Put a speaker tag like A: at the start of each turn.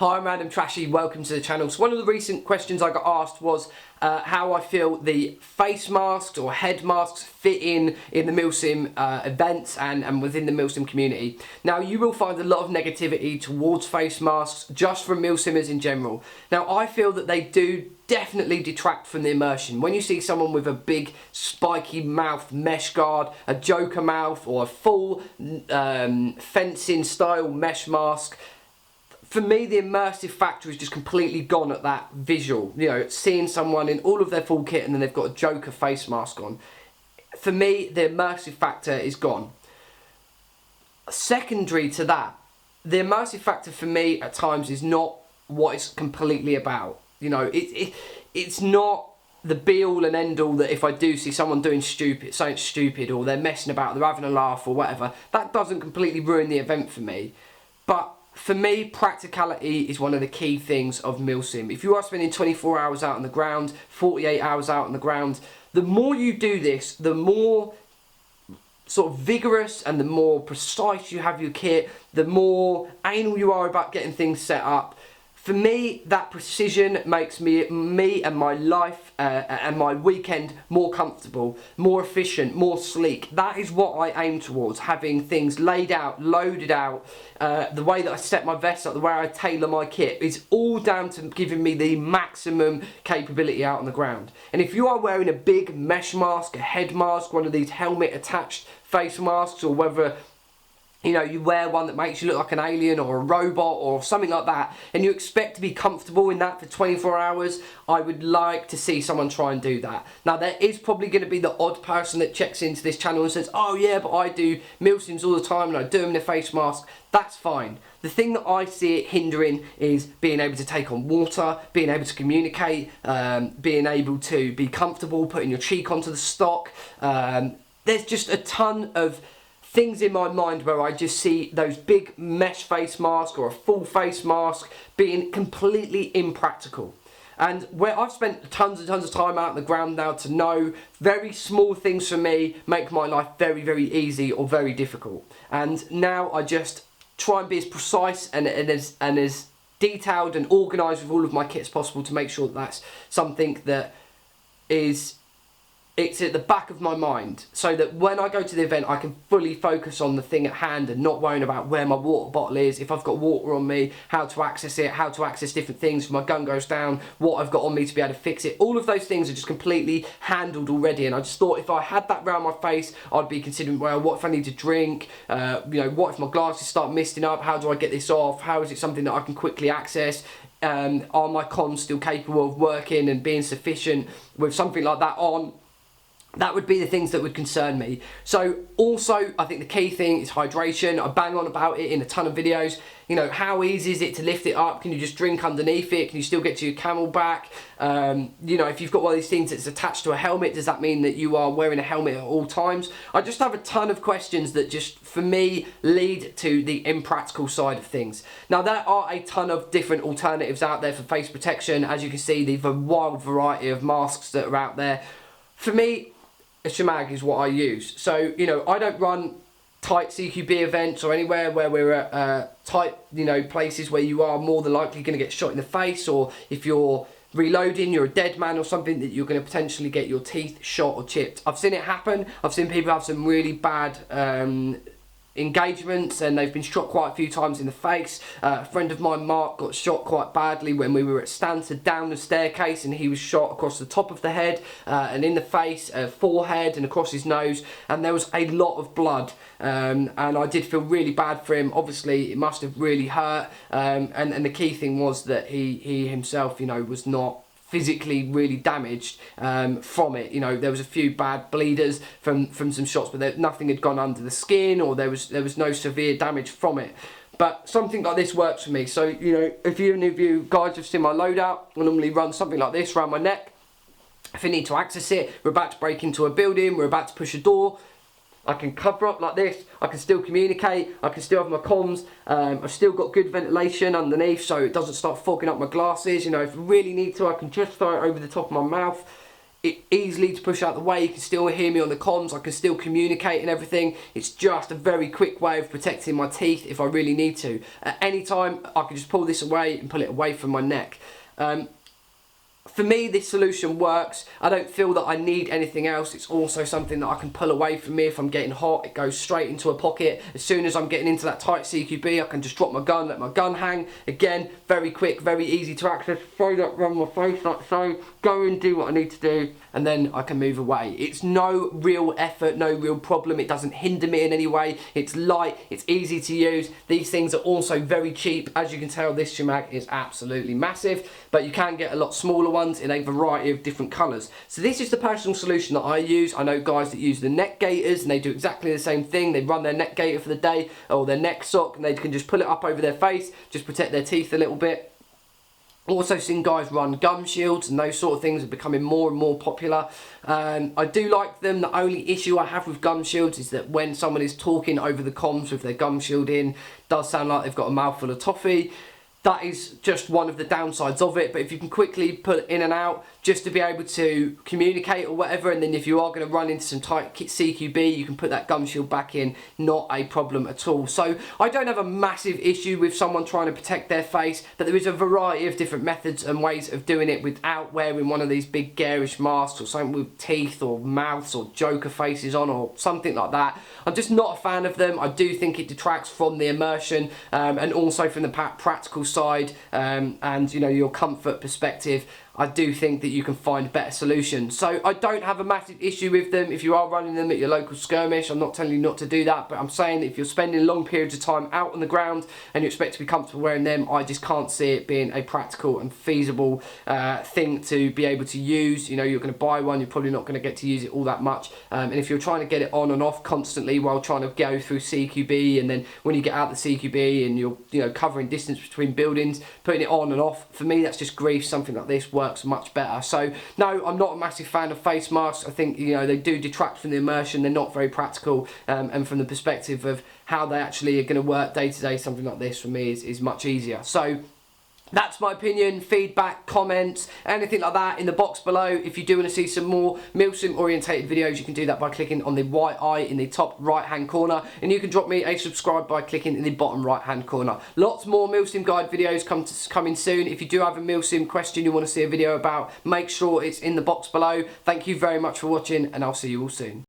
A: Hi, I'm Random Trashy, welcome to the channel. So one of the recent questions I got asked was how I feel the face masks or head masks fit in the Milsim events and within the Milsim community. Now you will find a lot of negativity towards face masks just from Milsimmers in general. Now I feel that they do definitely detract from the immersion. When you see someone with a big spiky mouth mesh guard, a Joker mouth or a full fencing style mesh mask, for me, the immersive factor is just completely gone at that visual. You know, seeing someone in all of their full kit and then they've got a Joker face mask on. For me, the immersive factor is gone. Secondary to that, the immersive factor for me at times is not what it's completely about. You know, it's not the be all and end all that if I do see someone doing something stupid or they're messing about, they're having a laugh or whatever, that doesn't completely ruin the event for me. But for me, practicality is one of the key things of Milsim. If you are spending 24 hours out on the ground, 48 hours out on the ground, the more you do this, the more sort of vigorous and the more precise you have your kit, the more anal you are about getting things set up. For me, that precision makes me and my life and my weekend more comfortable, more efficient, more sleek. That is what I aim towards, having things laid out, loaded out, the way that I set my vest up, the way I tailor my kit, is all down to giving me the maximum capability out on the ground. And if you are wearing a big mesh mask, a head mask, one of these helmet attached face masks, or whether you know, you wear one that makes you look like an alien or a robot or something like that, and you expect to be comfortable in that for 24 hours, I would like to see someone try and do that. Now, there is probably going to be the odd person that checks into this channel and says, oh yeah, but I do Milsims all the time and I do them in a face mask. That's fine. The thing that I see it hindering is being able to take on water, being able to communicate, being able to be comfortable, putting your cheek onto the stock. There's just a ton of things in my mind where I just see those big mesh face masks or a full face mask being completely impractical. And where I've spent tons and tons of time out on the ground now to know very small things for me make my life very, very easy or very difficult. And now I just try and be as precise and as detailed and organised with all of my kit as possible to make sure that that's something that it's at the back of my mind, so that when I go to the event I can fully focus on the thing at hand and not worrying about where my water bottle is, if I've got water on me, how to access it, how to access different things if my gun goes down, what I've got on me to be able to fix it. All of those things are just completely handled already, and I just thought if I had that around my face I'd be considering, well, what if I need to drink, you know, what if my glasses start misting up, how do I get this off, how is it something that I can quickly access, are my cons still capable of working and being sufficient with something like that on. That would be the things that would concern me. So also, I think the key thing is hydration. I bang on about it in a ton of videos. You know, how easy is it to lift it up? Can you just drink underneath it? Can you still get to your camelback? You know, if you've got one of these things that's attached to a helmet, does that mean that you are wearing a helmet at all times? I just have a ton of questions that just, for me, lead to the impractical side of things. Now, there are a ton of different alternatives out there for face protection. As you can see, the wild variety of masks that are out there. For me, a shemag is what I use. So, you know, I don't run tight CQB events or anywhere where we're at tight, you know, places where you are more than likely going to get shot in the face, or if you're reloading, you're a dead man or something, that you're going to potentially get your teeth shot or chipped. I've seen it happen. I've seen people have some really bad engagements and they've been shot quite a few times in the face. A friend of mine, Mark, got shot quite badly when we were at Stanford down the staircase, and he was shot across the top of the head and in the face, forehead and across his nose, and there was a lot of blood, and I did feel really bad for him. Obviously it must have really hurt, and the key thing was that he himself, you know, was not physically really damaged from it. You know, there was a few bad bleeders from some shots, but nothing had gone under the skin, or there was no severe damage from it. But something like this works for me. So, you know, if any of you guys have seen my loadout, I normally run something like this around my neck. If I need to access it, we're about to break into a building, we're about to push a door, I can cover up like this, I can still communicate, I can still have my comms, I've still got good ventilation underneath so it doesn't start fogging up my glasses. You know, if I really need to, I can just throw it over the top of my mouth. easily to push out the way. You can still hear me on the comms, I can still communicate and everything. It's just a very quick way of protecting my teeth if I really need to. At any time, I can just pull this away and pull it away from my neck. For me, this solution works. I don't feel that I need anything else. It's also something that I can pull away from me if I'm getting hot. It goes straight into a pocket. As soon as I'm getting into that tight CQB, I can just drop my gun, let my gun hang. Again, very quick, very easy to access. Throw that around my face like so. Go and do what I need to do, and then I can move away. It's no real effort, no real problem. It doesn't hinder me in any way. It's light, it's easy to use. These things are also very cheap. As you can tell, this shemagh is absolutely massive, but you can get a lot smaller ones in a variety of different colours. So this is the personal solution that I use. I know guys that use the neck gaiters and they do exactly the same thing. They run their neck gaiter for the day, or their neck sock, and they can just pull it up over their face, just protect their teeth a little bit. Also seen guys run gum shields, and those sort of things are becoming more and more popular. I do like them. The only issue I have with gum shields is that when someone is talking over the comms with their gum shield in, it does sound like they've got a mouthful of toffee. That is just one of the downsides of it, but if you can quickly put it in and out just to be able to communicate or whatever, and then if you are going to run into some tight CQB, you can put that gum shield back in, not a problem at all. So I don't have a massive issue with someone trying to protect their face, but there is a variety of different methods and ways of doing it without wearing one of these big garish masks or something with teeth or mouths or Joker faces on or something like that. I'm just not a fan of them. I do think it detracts from the immersion and also from the practical side and, you know, your comfort perspective. I do think that you can find better solutions. So I don't have a massive issue with them. If you are running them at your local skirmish, I'm not telling you not to do that, but I'm saying that if you're spending long periods of time out on the ground and you expect to be comfortable wearing them, I just can't see it being a practical and feasible thing to be able to use. You know, you're going to buy one, you're probably not going to get to use it all that much. And if you're trying to get it on and off constantly while trying to go through CQB, and then when you get out the CQB and you're, you know, covering distance between buildings, putting it on and off, for me that's just grief. Something like this works much better. So no, I'm not a massive fan of face masks. I think, you know, they do detract from the immersion. They're not very practical, and from the perspective of how they actually are going to work day to day, something like this for me is much easier. So that's my opinion. Feedback, comments, anything like that in the box below. If you do want to see some more milsim orientated videos, you can do that by clicking on the white eye in the top right hand corner, and you can drop me a subscribe by clicking in the bottom right hand corner. Lots more milsim guide videos coming soon. If you do have a milsim question you want to see a video about, make sure it's in the box below. Thank you very much for watching, and I'll see you all soon.